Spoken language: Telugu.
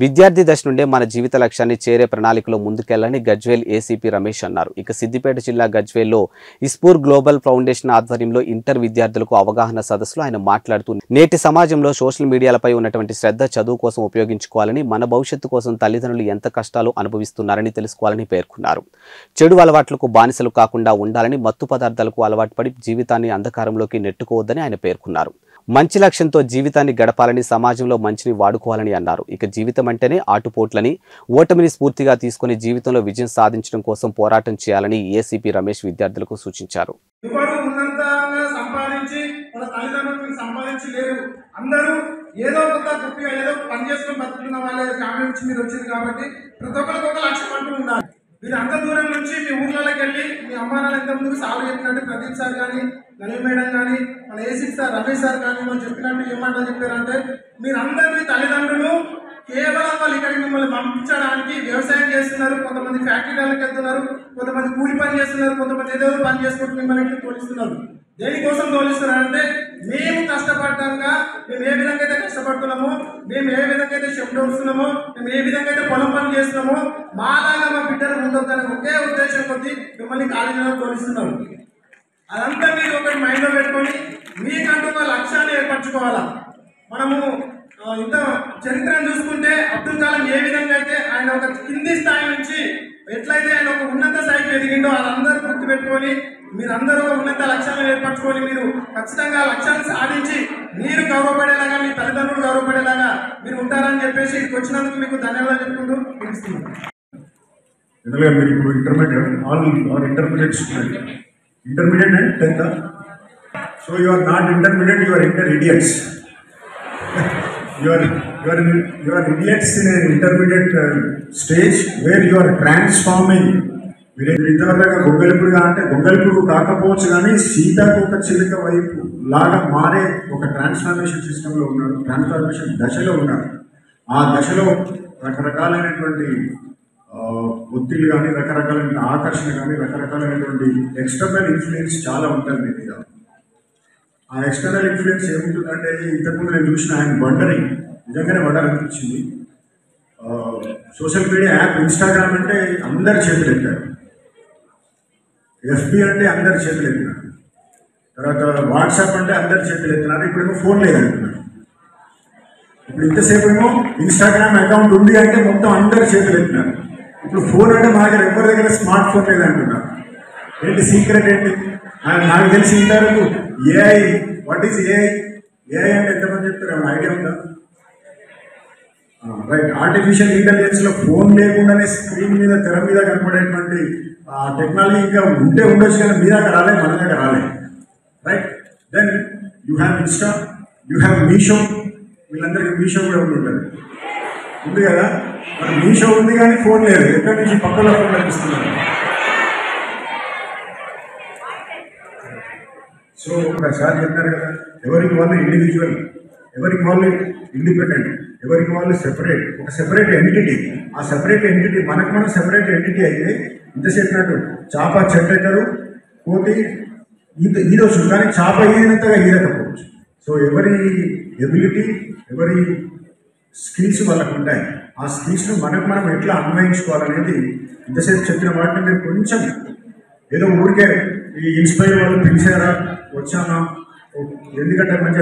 విద్యార్థి దశ నుండే మన జీవిత లక్ష్యాన్ని చేరే ప్రణాళికలో ముందుకెళ్లాలని గజ్వేల్ ఏసీపీ రమేష్ అన్నారు. ఇక సిద్దిపేట జిల్లా గజ్వేల్లో ఇస్పూర్ గ్లోబల్ ఫౌండేషన్ ఆధ్వర్యంలో ఇంటర్ విద్యార్థులకు అవగాహన సదస్సులో ఆయన మాట్లాడుతూ నేటి సమాజంలో సోషల్ మీడియాలపై ఉన్నటువంటి శ్రద్ధ చదువు కోసం ఉపయోగించుకోవాలని, మన భవిష్యత్తు కోసం తల్లిదండ్రులు ఎంత కష్టాలు అనుభవిస్తున్నారని తెలుసుకోవాలని పేర్కొన్నారు. చెడు అలవాట్లకు బానిసలు కాకుండా ఉండాలని, మత్తు పదార్థాలకు అలవాటు పడి జీవితాన్ని అంధకారంలోకి నెట్టుకోవద్దని ఆయన పేర్కొన్నారు. మంచి లక్ష్యంతో జీవితాన్ని గడపాలని, సమాజంలో మంచిని వాడుకోవాలని అన్నారు. ఇక జీవితం అంటేనే ఆటుపోట్లని, ఓటమిని స్ఫూర్తిగా తీసుకుని జీవితంలో విజయం సాధించడం కోసం పోరాటం చేయాలని ఏసీపీ రమేష్ విద్యార్థులకు సూచించారు. ఏదో కొంత గొప్పగా ఏదో పని చేసుకొని బతుకున్న వాళ్ళే ఫ్యామిలీ నుంచి మీరు వచ్చింది కాబట్టి ప్రతి ఒక్కరికి ఒక లక్ష్యం అంటూ ఉండాలి. మీరు అంత దూరం నుంచి మీ ఊర్లలోకి వెళ్ళి మీ అమ్మా నాన్న ఎంత ముందుకు సాగు చెప్పినట్టు ప్రదీప్ సార్ కానీ, నవీన్ మేడం కానీ, మన ఏసీ సార్ రమేష్ సార్ కానీ మనం చెప్పినట్టు ఏమంటా చెప్పారంటే, మీరందరూ మీ తల్లిదండ్రులు కేవలం వాళ్ళు ఇక్కడికి మిమ్మల్ని పంపించడానికి వ్యవసాయం చేస్తున్నారు, కొంతమంది ఫ్యాక్టరీలకు వెళ్తున్నారు, కొంతమంది కూలి పని చేస్తున్నారు, కొంతమంది ఏదో పని చేసుకుంటూ మిమ్మల్ని తోలిస్తున్నారు. దేనికోసం తోలిస్తున్నారంటే, మేము కష్టపడ్డాక మేము ఏ విధంగా అయితే కష్టపడుతున్నామో, మేము ఏ విధంగా అయితే షెఫ్ట్ వస్తున్నామో, మేము ఏ విధంగా అయితే పొలం పని చేస్తున్నామో, మాలాగా మా బిడ్డలు ఉండొద్దని ఒకే ఉద్దేశం కొద్ది మిమ్మల్ని కాలేజీలో తోలిస్తున్నారు. అదంతా మీరు ఒకటి మైండ్లో పెట్టుకొని మీకంటూ ఒక లక్ష్యాన్ని ఏర్పరచుకోవాలా. మనము ఇంత చరిత్రను చూసుకుంటే అబ్దుల్ కలాం ఏ విధంగా అయితే ఆయన ఒక కింది స్థాయి నుంచి ఎట్లయితే ఆయన ఒక ఉన్నత స్థాయికి ఎదిగిండో వాళ్ళందరూ గుర్తుపెట్టుకొని మీరందరూ ఒక ఉన్నత లక్ష్యాలను ఏర్పరచుకొని మీరు ఖచ్చితంగా లక్ష్యాన్ని సాధించి మీరు గౌరవపడేలాగా, మీ తల్లిదండ్రులు గౌరవపడేలాగా మీరు ఉంటారని చెప్పేసి ఇక్కడికి వచ్చినందుకు మీకు ధన్యవాదాలు చెప్పుకుంటూ ముగిస్తున్నాను. Intermediate and 10th. So you are not intermediate, you are intermediates. you are idiots in an intermediate stage where you are transforming. మీరు ఇంతవరకు గొంగలిపుడుగా అంటే గొంగలిపుడు కాకపోవచ్చు కానీ సీతకు ఒక చిలుక వైపు లాగా మారే ఒక ట్రాన్స్ఫర్మేషన్ సిస్టంలో ఉన్నారు, ట్రాన్స్ఫర్మేషన్ దశలో ఉన్నారు. ఆ దశలో రకరకాలైనటువంటి ఒత్తిళ్ళు కానీ, రకరకాలైన ఆకర్షణ కానీ, రకరకాలైనటువంటి ఎక్స్టర్నల్ ఇన్ఫ్లుయెన్స్ చాలా ఉంటుంది మీ మీద. ఆ ఎక్స్టర్నల్ ఇన్ఫ్లుయెన్స్ ఏముంటుందంటే, ఇంతకుముందు నేను చూసిన ఆయన వండరింగ్ నిజంగానే వండర్ అనిపించింది. సోషల్ మీడియా యాప్ ఇన్స్టాగ్రామ్ అంటే అందరు చేతులు ఎత్తారు, ఎఫ్బి అంటే అందరు చేతులు ఎత్తినారు, తర్వాత వాట్సాప్ అంటే అందరు చేతులు ఎత్తినారు. ఇప్పుడేమో ఫోన్ లేదంటున్నారు. ఇప్పుడు ఇంతసేపు ఏమో ఇన్స్టాగ్రామ్ అకౌంట్ ఉంది అంటే మొత్తం అందరు చేతులు ఎత్తినారు. ఇప్పుడు ఫోన్ అంటే మా దగ్గర ఎవరి దగ్గర స్మార్ట్ ఫోన్ లేదంటున్నారు. ఏంటి సీక్రెట్ ఏంటి? నాకు తెలిసి ఇంతవరకు AI, what is AI? AI అంటే ఎంతమంది చెప్తారు? ఏమైనా ఐడియా ఉందా? రైట్, ఆర్టిఫిషియల్ ఇంటెలిజెన్స్లో ఫోన్ లేకుండానే స్క్రీన్ మీద, తెర మీద కనపడేటువంటి టెక్నాలజీ ఇంకా ఉంటే ఉండొచ్చు, కానీ మీ దగ్గర రాలేదు, మన దగ్గర రాలేదు. Right, then you have Insta, you have Meesho. వీళ్ళందరికీ మీషో కూడా ఉంటుంది కదా. మరి మీషో ఉంది కానీ ఫోన్ లేదు. ఎక్కడి నుంచి పక్కన ఫోన్ కనిపిస్తున్నారు. సో ఒకసారి చెప్పారు కదా, ఎవరికి వాళ్ళు ఇండివిజువల్, ఎవరికి వాళ్ళు ఇండిపెండెంట్, ఎవరికి వాళ్ళు సెపరేట్, ఒక సెపరేట్ ఎంటిటీ. ఆ సెపరేట్ ఎంటిటీ మనకు మనం సెపరేట్ ఎంటిటీ అయితే ఇంత చెప్పినట్టు చేప చెట్టెక్కరు, కోతి ఈదొచ్చు, కానీ చేప ఈదినంతగా ఈదకపోవచ్చు. సో ఎవరి ఎబిలిటీ, ఎవరి స్కిల్స్ వాళ్ళకు ఉంటాయి. ఆ స్కిల్స్ను మనకు మనం ఎట్లా అన్వయించుకోవాలనేది ఇంతసేపు చెప్పిన వాటిని నేను కొంచెం ఏదో ఊరికే ఈ ఇన్స్పైర్ వాళ్ళు పిలిచారా, వచ్చానా, ఎందుకంటే మంచి